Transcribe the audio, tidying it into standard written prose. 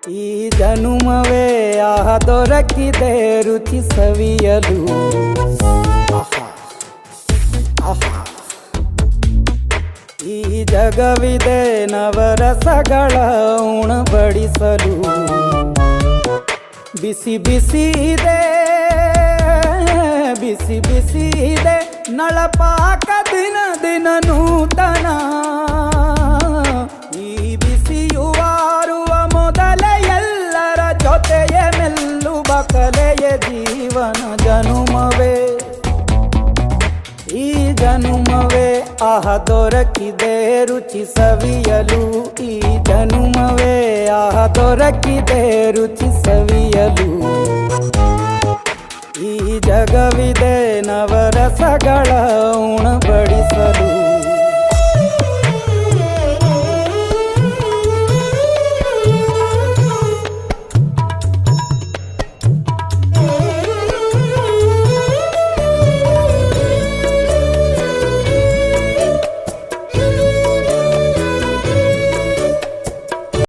ಈ ಜನುಮವೇ ಆಹ ದೊರಕಿದೆ ರುಚಿ ಸವಿಯಲು. ಆಹಾ ಆಹಾ. ಈ ಜಗವಿದೆ ನವರಸಗಳ ಉಣಬಡಿಸಲು. ಬಿಸಿ ಬಿಸಿ ಇದೆ, ಬಿಸಿ ಬಿಸಿ ಇದೆ ನಳಪಾಕ ದಿನ ದಿನ ನೂತನ. ಈ ಬಿಸಿಯುವಾರುವ ಮೊದಲೇ ಎಲ್ಲರ ಜೊತೆಯ ಮೆಲ್ಲುವ ಕಲೆಯ ಜೀವನ ಜನುಮವೇ. ಈ ಜನುಮವೇ ಆಹ ದೊರಕಿದೆ ರುಚಿ ಸವಿಯಲು. ಈ ಜನುಮವೇ ಆಹ ದೊರಕಿದೆ ರುಚಿ ಸವಿಯಲು. ಈ ಜಗವಿದೆ ನವರಸಗಳ ಉಣಬಡಿಸಲು.